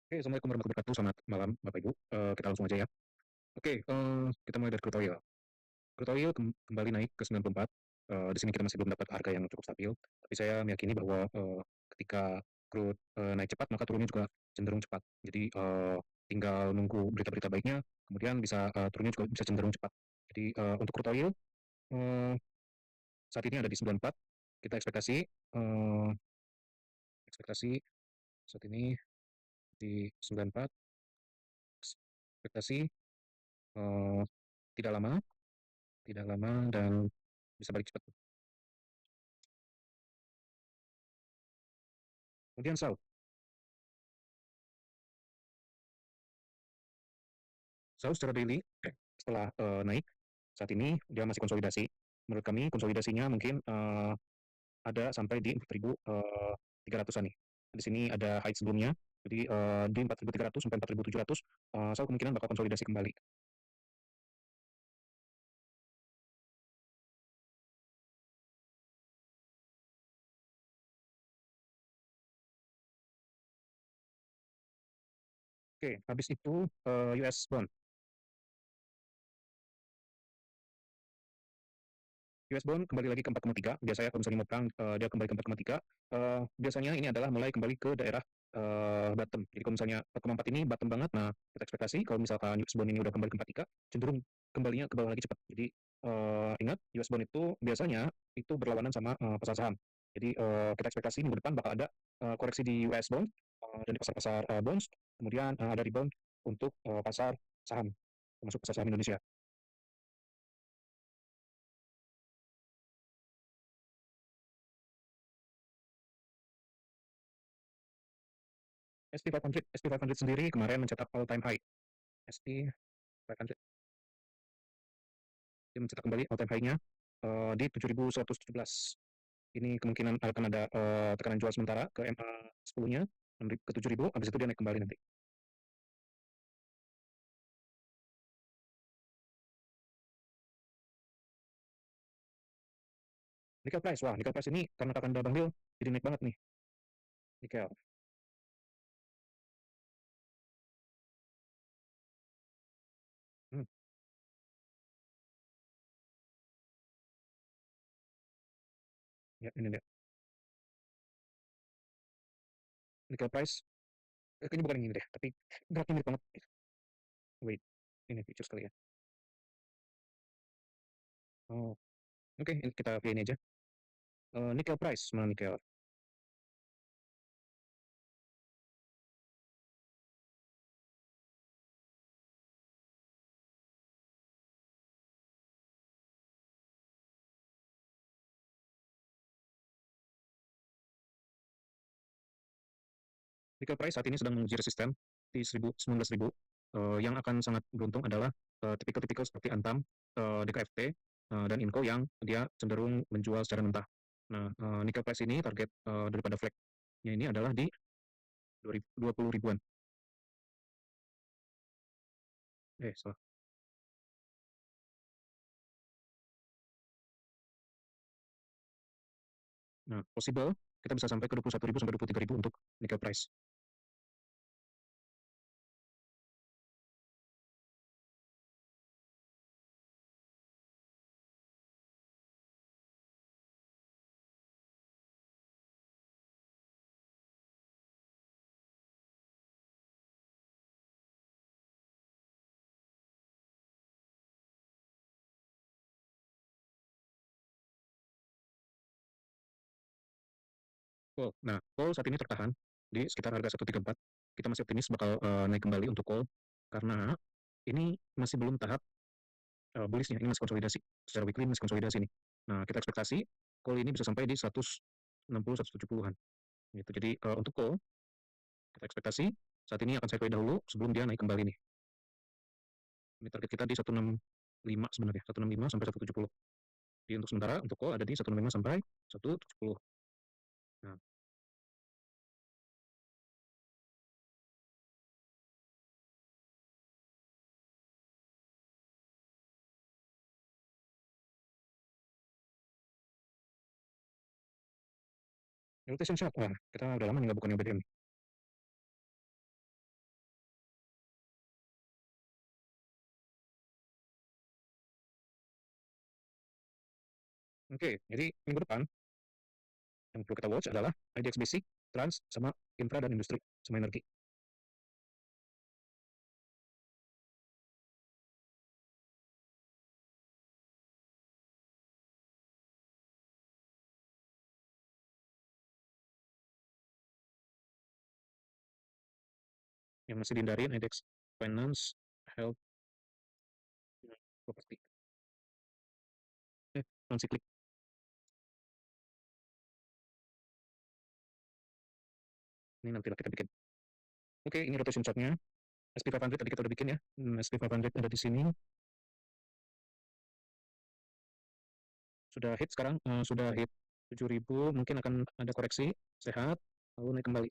Oke, Assalamualaikum warahmatullahi wabarakatuh. Selamat malam, Bapak Ibu. Kita langsung aja ya. Oke, kita mulai dari crude oil. Crude oil kembali naik ke 94. Di sini kita masih belum dapat harga yang cukup stabil, tapi saya meyakini bahwa ketika crude naik cepat, maka turunnya juga cenderung cepat. Jadi tinggal nunggu berita-berita baiknya, kemudian bisa turunnya juga bisa cenderung cepat. Jadi untuk crude oil eh, saat ini ada di 94. Kita ekspektasi saat ini di 94, ekspektasi eh, tidak lama dan bisa balik cepat. Kemudian saus secara daily setelah naik, saat ini dia masih konsolidasi. Menurut kami konsolidasinya mungkin ada sampai di 4.300-an nih. Di sini ada height sebelumnya, jadi di 4.300 sampai 4.700, saus kemungkinan bakal konsolidasi kembali. Oke, habis itu US bond. US bond kembali lagi ke 4,3. Biasanya kalau misalnya mau perang, dia kembali ke 4,3. Biasanya ini adalah mulai kembali ke daerah bottom. Jadi kalau misalnya 4,4 ini bottom banget, nah kita ekspektasi kalau misalkan US bond ini udah kembali ke 4,3, cenderung kembalinya ke bawah lagi cepat. Jadi ingat US bond itu biasanya itu berlawanan sama pasar saham. Jadi kita ekspektasi minggu depan bakal ada koreksi di US bond dan di pasar-pasar bonds, kemudian ada rebound untuk pasar saham, termasuk pasar saham Indonesia. SP500 sendiri kemarin mencetak all time high. SP500 dia mencetak kembali all time high-nya di 7.117. Ini kemungkinan akan ada tekanan jual sementara ke MA 10-nya ke 7.000, habis itu dia naik kembali nanti. Nickel price, wah nickel price ini karena akan ada Bang Bill, jadi naik banget nih nickel. Hmm, ya ini dia. Nickel price, kayaknya bukan yang ini deh, tapi grafiknya mirip banget. Wait, ini picture sekali ya. Oh, oke, ini kita pilih ini aja. Nickel price, mana nickel? Nickel price saat ini sedang menguji resisten di 19.000. Yang akan sangat beruntung adalah tipikal-tipikal seperti Antam, DKFT, dan Inco yang dia cenderung menjual secara mentah. Nah, nickel price ini target daripada flag-nya ini adalah di 20 ribuan. Salah. Nah, possible kita bisa sampai ke 21.000 sampai 23.000 untuk nickel price. Call. Nah, call saat ini tertahan di sekitar harga 134. Kita masih optimis bakal naik kembali untuk call karena ini masih belum tahap bullishnya, ini masih konsolidasi. Secara weekly masih konsolidasi nih. Nah, kita ekspektasi call ini bisa sampai di 160, 170-an. Gitu. Jadi untuk call, kita ekspektasi saat ini akan sideways dahulu sebelum dia naik kembali nih. Ini target kita di 165 sebenarnya, 165 sampai 170. Jadi untuk sementara, untuk call ada di 165 sampai 170. Nah, rotation shot, wah kita udah lama nih nggak buka yang BDM. Oke, jadi minggu depan yang perlu kita watch adalah IDX Basic, Trans, sama Infra dan Industri, sama Energi. Yang masih dihindarin IDX Finance, Health, Property. Non cyclic. Ini nanti kita bikin. Oke, ini rotation chartnya. SP500 tadi kita udah bikin ya. SP500 ada di sini. Sudah hit sekarang, sudah hit 7.000, mungkin akan ada koreksi, sehat, lalu naik kembali.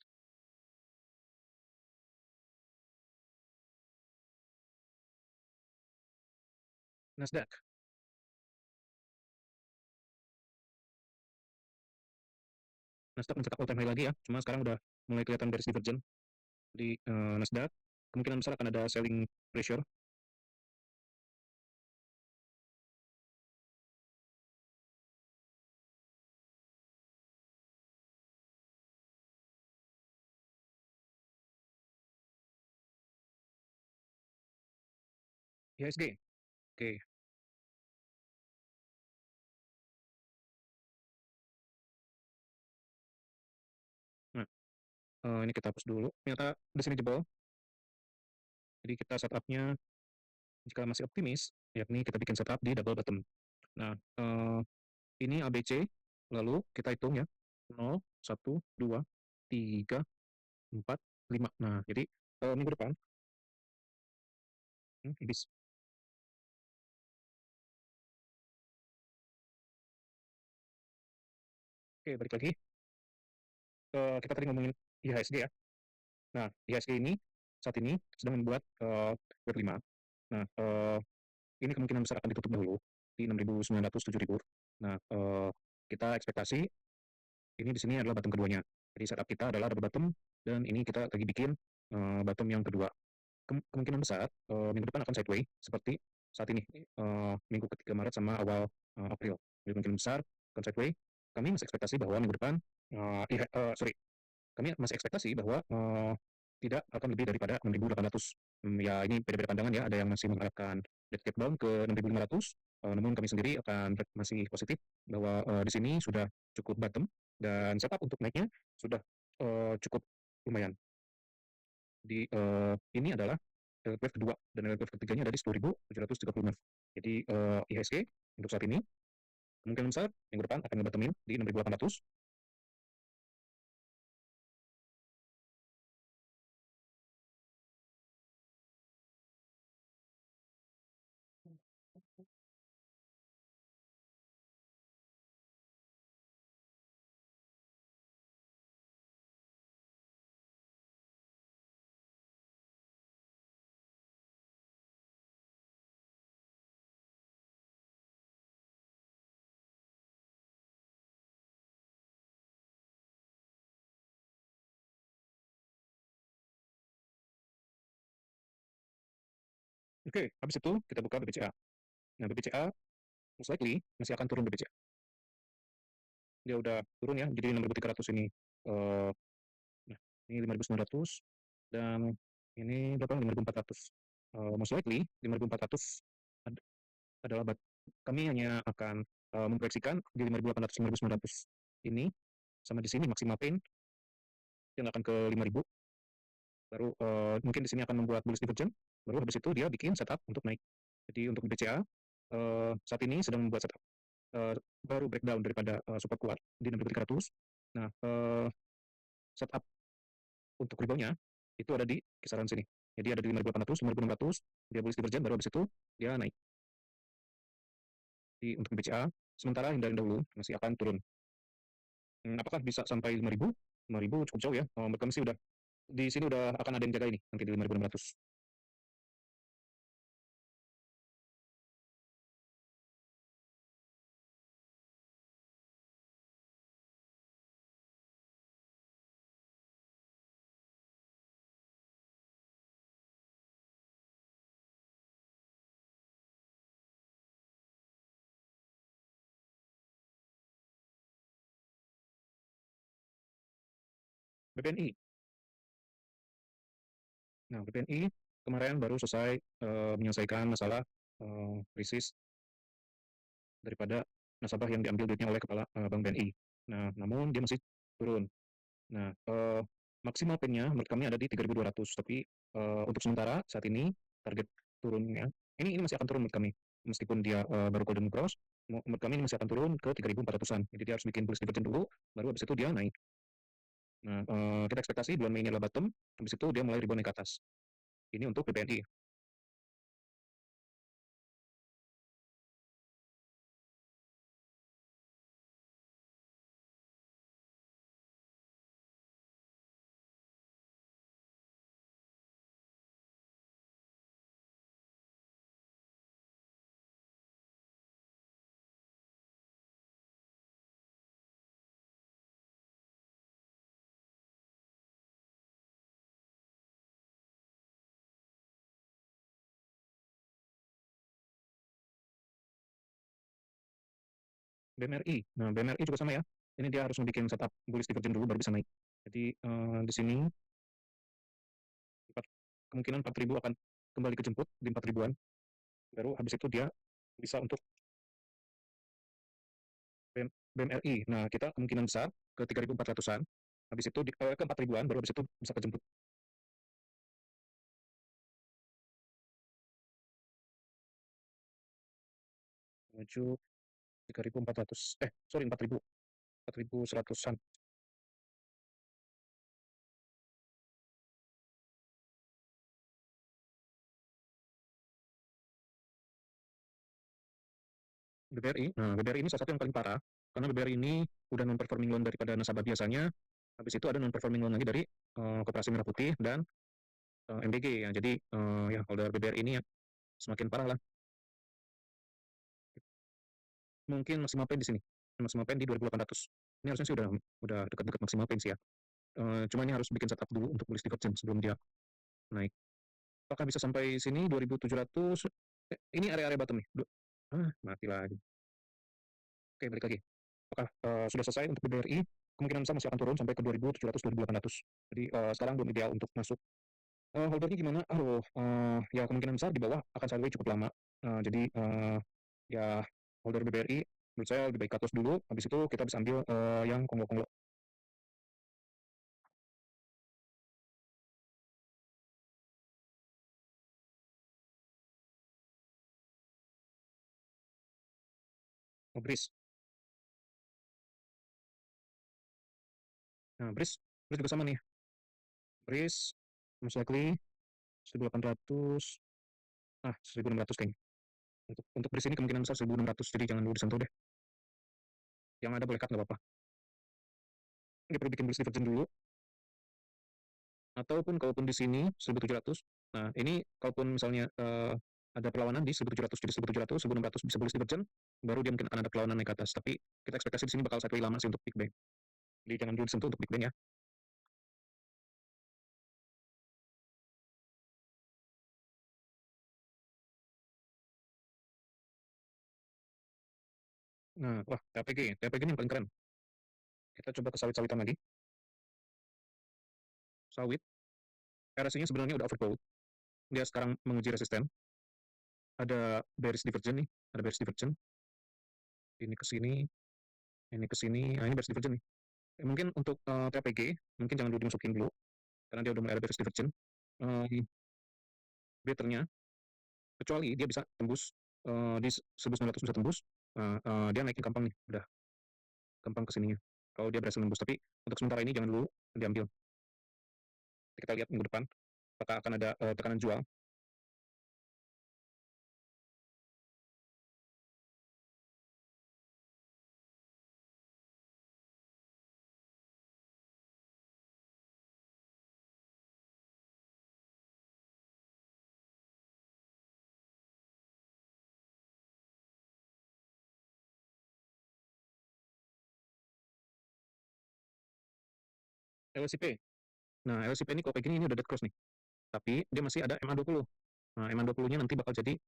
Nasdaq. Nasdaq mencetak all time high lagi ya, cuma sekarang udah mulai kelihatan bearish divergence di Nasdaq. Kemungkinan besar akan ada selling pressure. IHSG. Oke. Nah, ini kita hapus dulu. Ternyata di sini jebol. Jadi kita setupnya jika masih optimis, yakni kita bikin setup di double bottom. Nah, ini ABC, lalu kita hitung ya. 0, 1, 2, 3, 4, 5. Nah, jadi minggu depan, habis. Oke, balik lagi. Kita tadi ngomongin IHSG ya. Nah, IHSG ini saat ini sedang membuat web 5. Nah, ini kemungkinan besar akan ditutup dahulu di 6.900 7.000. Nah, kita ekspektasi ini di sini adalah bottom keduanya. Jadi setup kita adalah double bottom dan ini kita lagi bikin bottom yang kedua. Kemungkinan besar minggu depan akan sideways seperti saat ini, minggu ketiga Maret sama awal April. Jadi kemungkinan besar akan sideways. Kami masih ekspektasi bahwa minggu depan, sorry, kami masih ekspektasi bahwa tidak akan lebih daripada 6.800. Ya ini beda-beda pandangan ya, ada yang masih mengharapkan dead cat down ke 6.500, namun kami sendiri akan masih positif bahwa di sini sudah cukup bottom dan setup untuk naiknya sudah cukup lumayan. Di ini adalah wave kedua dan wave ketiganya ada di 10.736. Jadi IHSG untuk saat ini kemungkinan besar minggu depan akan ngebottomin di 6.800. Oke, habis itu kita buka BBCA. Nah, BBCA most likely masih akan turun BBCA. Dia udah turun ya, jadi 6.300 ini. Nah, ini 5.900 dan ini berapa? 5.400. Most likely 5.400 adalah kami hanya akan memproyeksikan di 5.800 5.900 ini sama di sini maksimal pain yang akan ke 5.000, baru mungkin di sini akan membuat bullish divergence, baru habis itu dia bikin setup untuk naik. Jadi untuk BCA saat ini sedang membuat setup, baru breakdown daripada support kuat di 6.300. Nah, setup untuk reboundnya itu ada di kisaran sini. Jadi ada di 5.800, 5.600, dia bullish divergence, baru habis itu dia naik. Di untuk BCA, sementara hindarin dahulu masih akan turun. Apakah bisa sampai 5.000? 5.000 cukup jauh ya. Menurut kami sih udah di sini udah akan ada yang jaga ini nanti di 5.600. BBNI. Nah, BBNI kemarin baru selesai menyelesaikan masalah krisis daripada nasabah yang diambil duitnya oleh kepala Bank BNI. Nah, namun dia masih turun. Nah, maksimal pain-nya menurut kami ada di 3.200, tapi untuk sementara saat ini target turunnya ini masih akan turun menurut kami. Meskipun dia baru golden cross, menurut kami ini masih akan turun ke 3.400-an. Jadi dia harus bikin bullish divergence dulu, baru habis itu dia naik. Nah, kita ekspektasi bulan Mei ini adalah bottom, habis itu dia mulai rebound naik ke atas. Ini untuk BBNI. BMRI. Nah, BMRI juga sama ya. Ini dia harus bikin setup bullish divergence dulu baru bisa naik. Jadi di sini kemungkinan 4.000 akan kembali kejemput di 4.000-an. Baru habis itu dia bisa untuk BMRI. Nah, kita kemungkinan besar ke 3.400-an. Habis itu ke 4.000-an baru habis itu bisa kejemput menuju 3.400, sorry, 4.000, 4.100-an. BBRI. Nah, BBRI ini salah satu yang paling parah karena BBRI ini udah non performing loan daripada nasabah biasanya. Habis itu ada non performing loan lagi dari Koperasi Merah Putih dan MBG ya. Jadi ya holder BBRI ini ya semakin parah lah. Mungkin maksimal pain di sini. Maksimal pain di 2.800. Ini harusnya sih udah dekat-dekat maksimal pain sih ya. Cuma ini harus bikin setup dulu untuk bullish divergence sebelum dia naik. Apakah bisa sampai sini 2.700? Ini area-area bottom nih. Mati lagi. Oke, balik lagi. Apakah sudah selesai untuk BBRI? Kemungkinan besar masih akan turun sampai ke 2.700, 2.800. Jadi sekarang belum ideal untuk masuk. Holdernya gimana? Aduh, ya kemungkinan besar di bawah akan sideways cukup lama. Jadi ya holder BBRI menurut saya lebih baik cut loss dulu. Habis itu kita bisa ambil yang konglo-konglo. Oh, BRIS. Nah, BRIS juga sama nih. BRIS most likely 1.800, 1.600 kayaknya. Untuk BRIS ini kemungkinan besar 1.600, jadi jangan dulu disentuh deh. Yang ada boleh cut nggak apa-apa. Dia perlu bikin BRIS divergent dulu, ataupun kalaupun di sini 1.700. Nah, ini kalaupun misalnya ada perlawanan di 1.700, jadi 1.700, 1.600 bisa bullish divergent, baru dia mungkin akan ada perlawanan naik ke atas. Tapi kita ekspektasi di sini bakal sideways lama sih untuk big bang. Jadi jangan dulu disentuh untuk big bang ya. Nah, wah, TPG ini yang paling keren. Kita coba ke sawit-sawitan lagi. Sawit, RSI-nya sebenarnya udah overbought. Dia sekarang menguji resisten. Ada bearish divergent nih, ada bearish divergent. Ini ke sini, ini ke sini. Nah, ini bearish divergent nih. Mungkin untuk TPG, mungkin jangan dulu dimasukin dulu, karena dia udah mulai ada bearish divergent. Betternya, kecuali dia bisa tembus di 1.900 bisa tembus, dia naikin gampang nih, udah gampang kesininya. Kalau dia berhasil nembus, tapi untuk sementara ini jangan dulu diambil. Kita lihat minggu depan, apakah akan ada tekanan jual. LCP. Nah, LCP ini kalau kayak gini ini udah dead cross nih. Tapi dia masih ada MA20. Nah, MA20-nya nanti bakal jadi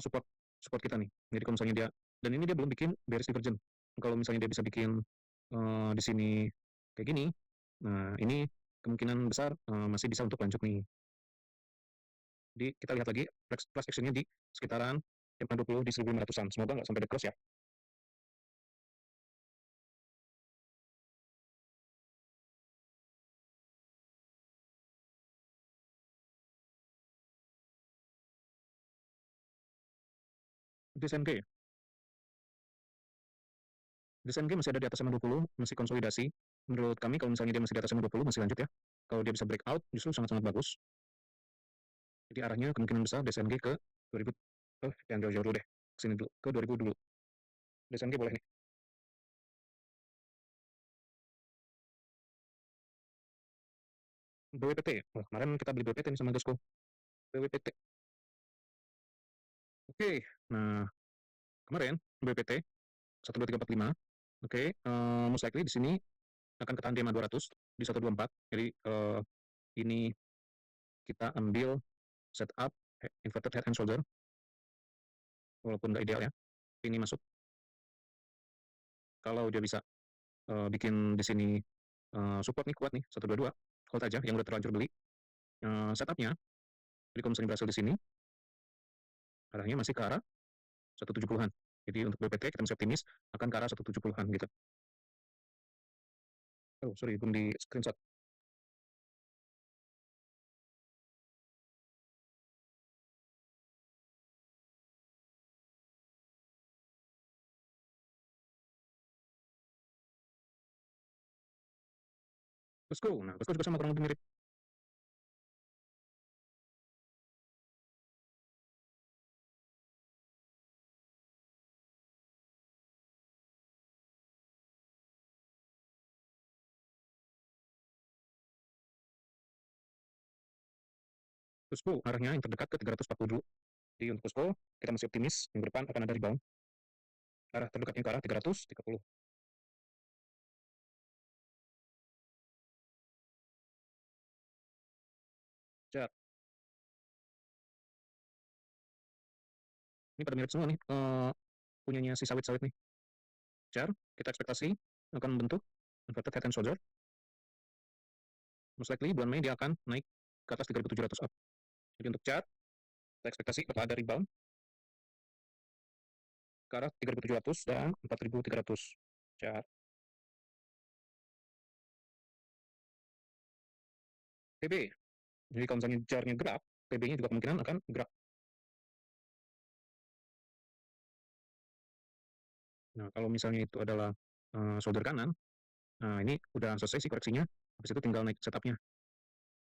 support support kita nih. Jadi kalau misalnya dia, dan ini dia belum bikin bearish divergent. Kalau misalnya dia bisa bikin di sini kayak gini, Nah, ini kemungkinan besar masih bisa untuk lanjut nih. Jadi kita lihat lagi price action-nya di sekitaran M20 di 1.500-an. Semoga nggak sampai dead cross ya. DSNG. DSNG masih ada di atas M20, masih konsolidasi. Menurut kami kalau misalnya dia masih di atas M20 masih lanjut ya. Kalau dia bisa breakout justru sangat-sangat bagus. Jadi arahnya kemungkinan besar DSNG ke 2000, yang jauh-jauh dulu deh. Kesini dulu, ke 2000 dulu. DSNG boleh nih. BWPT. Oh, kemarin kita beli BWPT nih sama Gasco. BWPT. Oke, nah kemarin BWPT 12345. Oke, most likely di sini akan ketahan di EMA 200 di 124. Jadi ini kita ambil setup inverted head and shoulder walaupun nggak ideal ya. Ini masuk kalau dia bisa bikin di sini support nih kuat nih 122, hold aja yang udah terlanjur beli. Setupnya, jadi kalau misalnya berhasil di sini, arahnya masih ke arah 170-an. Jadi untuk BPT kita masih optimis akan ke arah 170-an gitu. Oh sorry, belum di screenshot. Bosco, nah Bosco juga sama kurang lebih mirip. Bosco arahnya yang terdekat ke 340 dulu. Jadi untuk Bosco kita masih optimis minggu depan akan ada rebound. Arah terdekatnya ke arah 330. Cak, ini pada mirip semua nih. Punyanya si sawit-sawit nih. Jar, kita ekspektasi akan membentuk inverted head and shoulder. Most likely bulan Mei dia akan naik ke atas 3.700 up. Jadi untuk chart, kita ekspektasi bakal ada rebound ke arah 3.700 dan 4.300 chart PB. Jadi kalau misalnya chartnya gerak, PB-nya juga kemungkinan akan gerak. Nah, kalau misalnya itu adalah shoulder kanan, nah ini udah selesai sih koreksinya. Habis itu tinggal naik setupnya.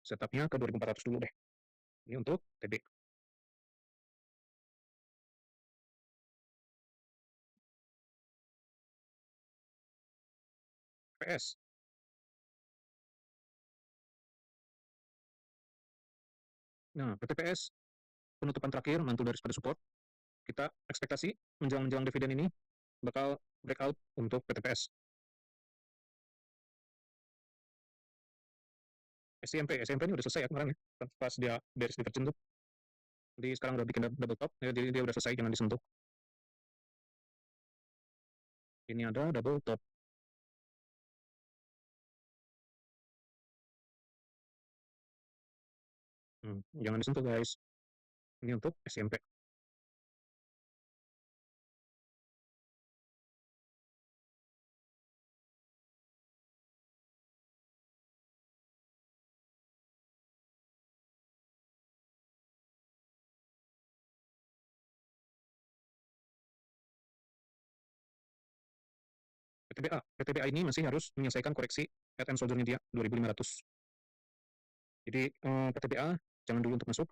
Setupnya ke 2.400 dulu deh. Ini untuk TB. PS. Nah, PTPS penutupan terakhir mantul dari pada support. Kita ekspektasi menjelang-menjelang dividen ini bakal breakout untuk PTPS. SMP ini udah selesai ya kemarin ya, pas dia beres divergen tuh. Jadi sekarang udah bikin double top, ya, jadi dia udah selesai, jangan disentuh. Ini ada double top. Jangan disentuh guys. Ini untuk SMP. PTBA ini masih harus menyelesaikan koreksi head and shoulder-nya dia 2500. Jadi PTBA jangan dulu untuk masuk.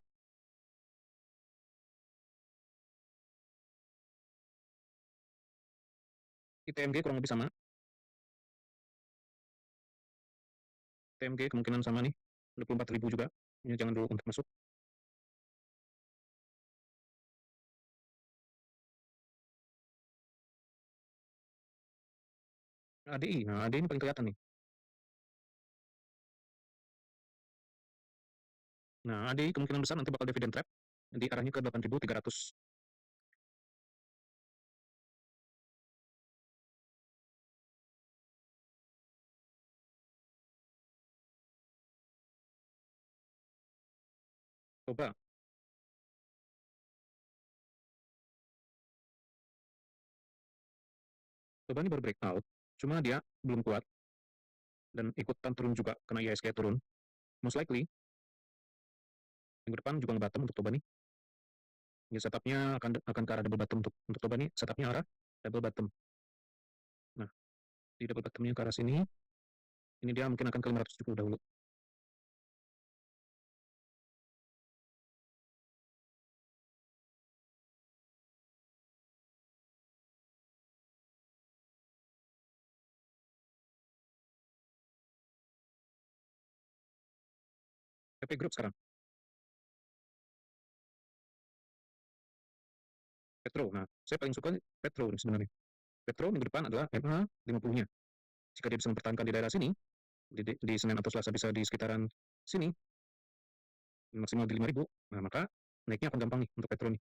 ITMG kurang lebih sama. TMG kemungkinan sama nih, 24.000 juga. Ini jangan dulu untuk masuk. ADI, nah ADI ini paling kelihatan nih. Nah ADI kemungkinan besar nanti bakal dividend trap. Nanti arahnya ke 8.300. Coba, coba ini baru breakout, cuma dia belum kuat dan ikutan turun juga karena IHSG turun. Most likely minggu depan juga nge-bottom untuk Toba nih. Ya setupnya akan ke arah double bottom untuk Toba nih, setupnya arah double bottom. Nah, di double bottomnya ke arah sini, ini dia mungkin akan ke 570 dahulu. PP Group sekarang, Petro. Nah, saya paling suka Petro sebenarnya. Petro minggu depan adalah MA 50-nya. Jika dia bisa mempertahankan di daerah sini, di Senin atau Selasa bisa di sekitaran sini, maksimal di 5.000, nah maka naiknya akan gampang nih untuk Petro nih.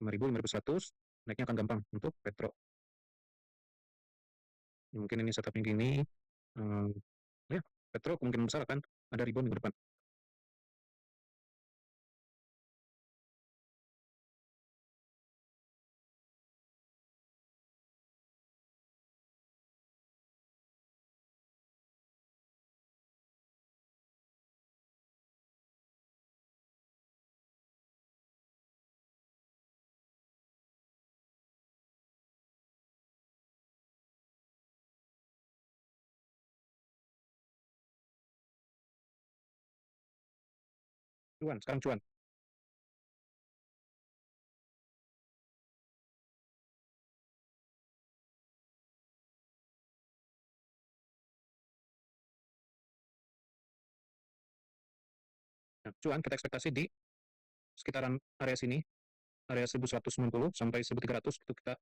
5.000, 5.100, naiknya akan gampang untuk Petro. Ya, mungkin ini setupnya gini. Hmm, ya, Petro kemungkinan besar akan ada rebound minggu depan. Cuan, sekarang cuan. Nah, cuan kita ekspektasi di sekitaran area sini, area 1190 sampai 1300 itu kita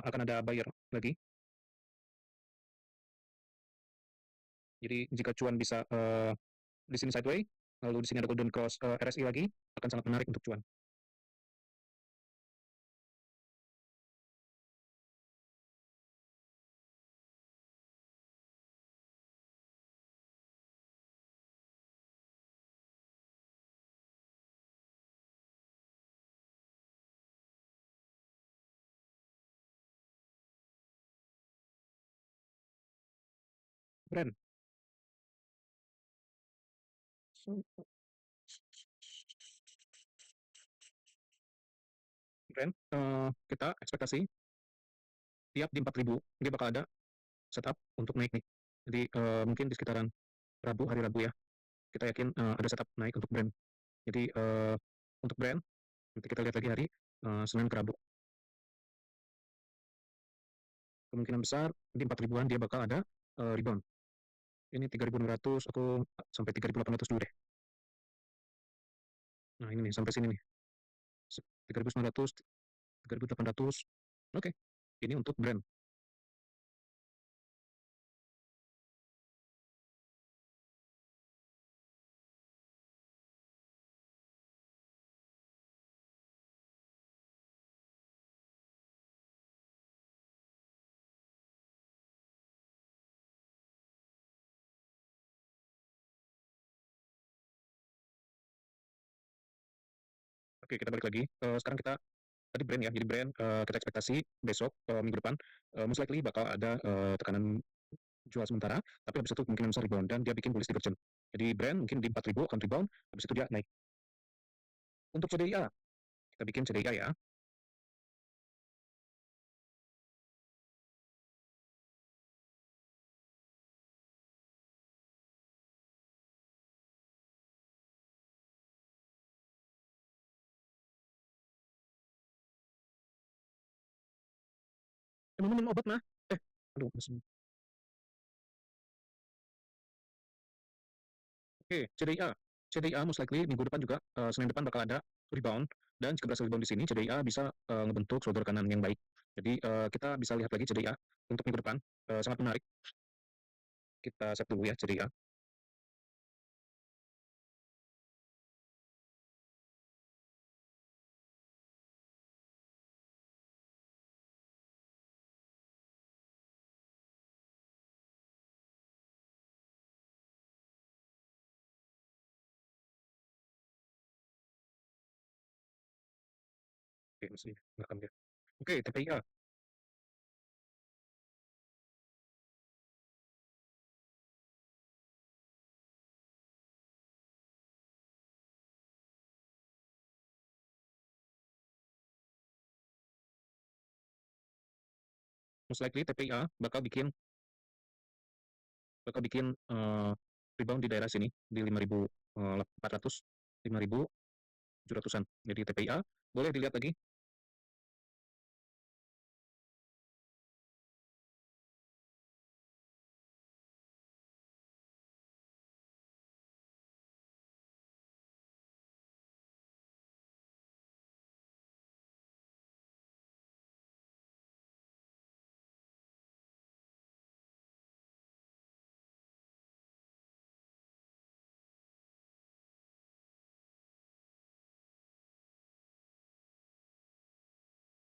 akan ada buyer lagi. Jadi jika cuan bisa di sini sideway, lalu di sini ada golden cross RSI lagi, akan sangat menarik untuk cuan. Brand, so, brand kita ekspektasi tiap di 4.000 dia bakal ada setup untuk naik nih. Jadi mungkin di sekitaran Rabu, hari Rabu ya, kita yakin ada setup naik untuk brand. Jadi untuk brand, nanti kita lihat lagi hari Senin ke Rabu. Kemungkinan besar di 4.000-an dia bakal ada rebound. Ini 3.600, aku sampai 3.800 dulu deh. Nah ini nih, sampai sini nih. 3.900, 3.800. Oke, ini untuk brand. Oke, kita balik lagi. Sekarang kita tadi brand ya, jadi brand kita ekspektasi besok minggu depan most likely bakal ada tekanan jual sementara, tapi habis itu kemungkinan besar rebound dan dia bikin bullish divergence. Jadi brand mungkin di 4.000 akan rebound, habis itu dia naik. Untuk CDIA, kita bikin CDIA ya. Minum obat mah. Aduh, oke, CDIA. CDIA most likely minggu depan juga, Senin depan bakal ada rebound, dan jika berhasil rebound di sini, CDIA bisa ngebentuk shoulder kanan yang baik. Jadi kita bisa lihat lagi CDIA untuk minggu depan, sangat menarik. Kita set dulu ya CDIA. Oke, masih ngerekam ya. Oke, TPIA. Most likely TPIA bakal bikin rebound di daerah sini di 5.400, 5.700-an. Jadi TPIA boleh dilihat lagi.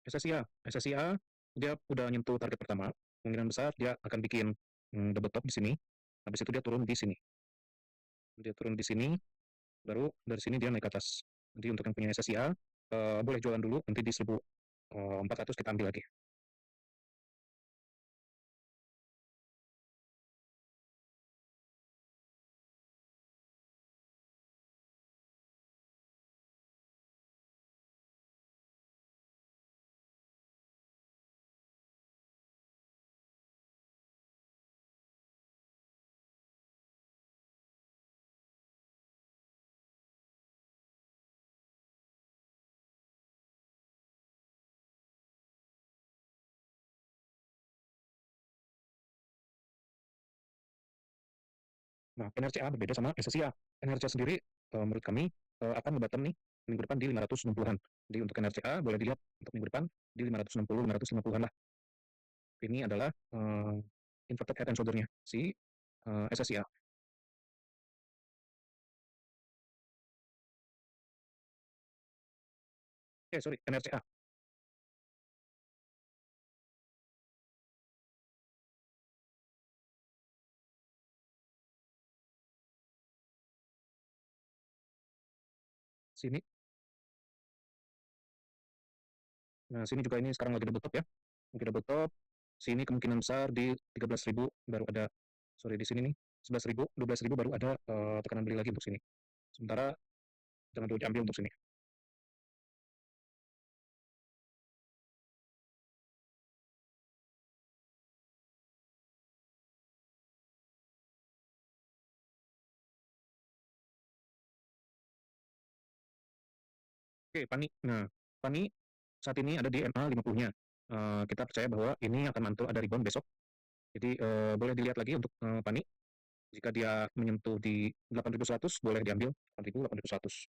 SSIA dia udah nyentuh target pertama, kemungkinan besar dia akan bikin double top di sini. Habis itu dia turun di sini. Dia turun di sini, baru dari sini dia naik ke atas. Nanti untuk yang punya SSIA boleh jualan dulu, nanti di 1.400 kita ambil lagi. Nah, NRCA berbeda sama SSIA. NRCA sendiri menurut kami akan nge-bottom nih minggu depan di 560-an. Jadi untuk NRCA boleh dilihat untuk minggu depan di 560, 550-an lah. Ini adalah inverted head and shoulder-nya si SSIA. Sorry, NRCA. Sini. Nah, sini juga ini sekarang lagi double top ya. Lagi double top. Sini kemungkinan besar di 13.000 baru ada, sorry di sini nih 11.000, 12.000 baru ada tekanan beli lagi untuk sini. Sementara jangan dulu diambil untuk sini. Oke, Pani. Nah, Pani saat ini ada di MA 50-nya. Kita percaya bahwa ini akan mantul ada rebound besok. Jadi boleh dilihat lagi untuk Pani. Jika dia menyentuh di 8.100 boleh diambil 8.000, 8.100.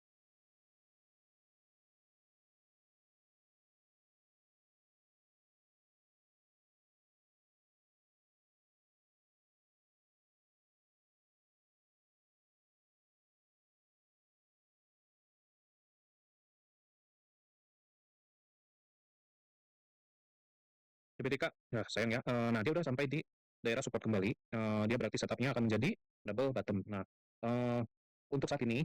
CBTK, ya sayang ya. Nah, dia udah sampai di daerah support kembali. Dia berarti setupnya akan menjadi double bottom. Nah, eh, untuk saat ini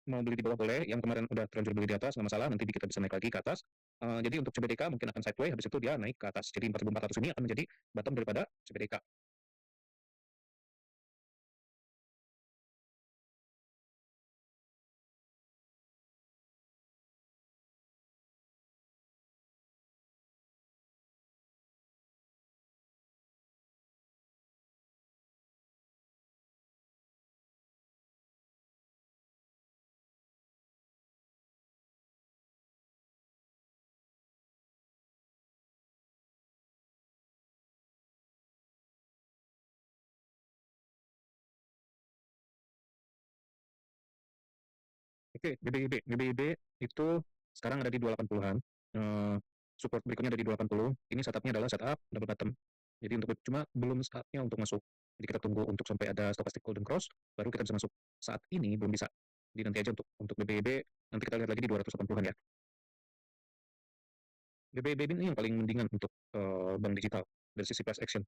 mau beli di bawah boleh, yang kemarin udah terlanjur beli di atas nggak masalah, nanti kita bisa naik lagi ke atas. Jadi untuk CBDK mungkin akan sideways, habis itu dia naik ke atas. Jadi 4.400 ini akan menjadi bottom daripada CBDK. Oke, BBIB. BBIB itu sekarang ada di 280-an. Support berikutnya ada di 280. Ini setupnya adalah setup double bottom. Jadi untuk cuma belum saatnya untuk masuk. Jadi kita tunggu untuk sampai ada stochastic golden cross, baru kita bisa masuk. Saat ini belum bisa. Jadi nanti aja untuk BBIB, nanti kita lihat lagi di 280-an ya. BBIB ini yang paling mendingan untuk bank digital dari sisi price action.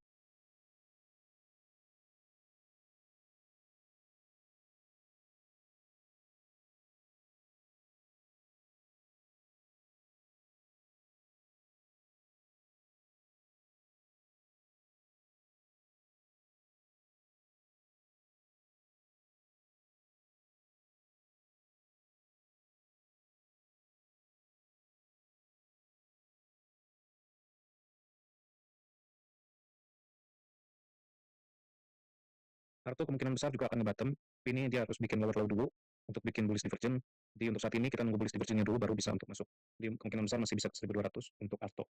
Arto kemungkinan besar juga akan nge-bottom. Ini dia harus bikin lower low dulu untuk bikin bullish divergence. Di untuk saat ini kita nunggu bullish divergence dulu baru bisa untuk masuk. Di kemungkinan besar masih bisa ke 1200 untuk Arto.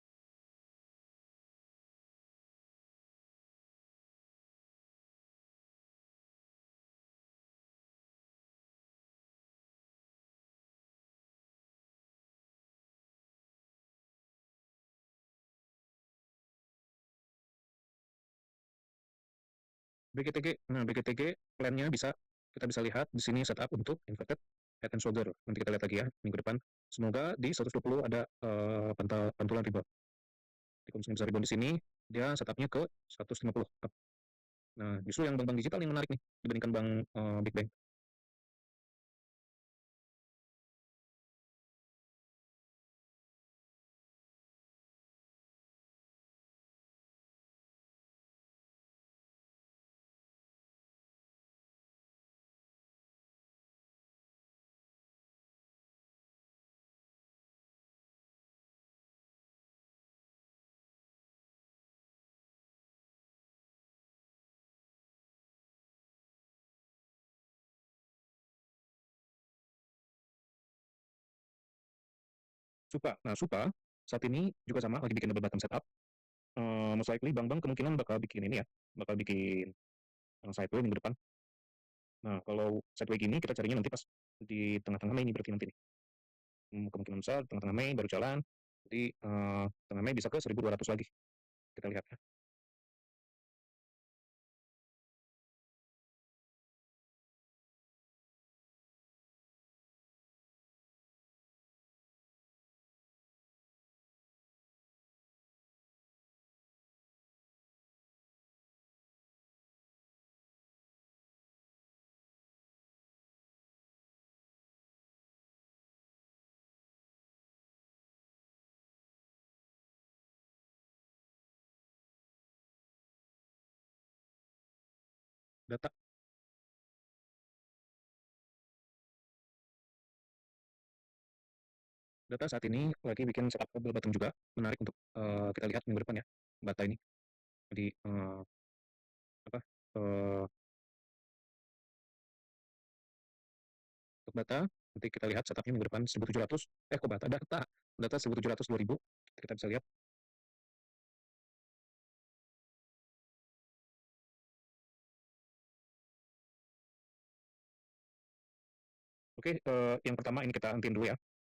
BGTG, nah BGTG plannya bisa kita bisa lihat di sini setup untuk inverted head and shoulder. Nanti kita lihat lagi ya minggu depan. Semoga di 120 ada pantulan rebound. Di kalau misalnya bisa rebound di sini, dia setupnya ke 150. Nah, justru yang bank-bank digital yang menarik nih dibandingkan bank Big Bank. Supa, nah Supa saat ini juga sama lagi bikin double bottom setup. Most likely bank-bank kemungkinan bakal bikin ini ya, bakal bikin sideway minggu depan. Nah, kalau sideway gini kita carinya nanti pas di tengah-tengah Mei ini berarti nanti nih. Kemungkinan besar tengah-tengah Mei baru jalan. Jadi tengah Mei bisa ke 1200 lagi. Kita lihat ya. Data data saat ini lagi bikin setup double bottom juga. Menarik untuk kita lihat minggu depan ya. Bata ini di apa untuk data nanti kita lihat setupnya minggu depan 1700. Kok bata data 1700 2000 kita bisa lihat. Oke, yang pertama ini kita hentiin dulu ya.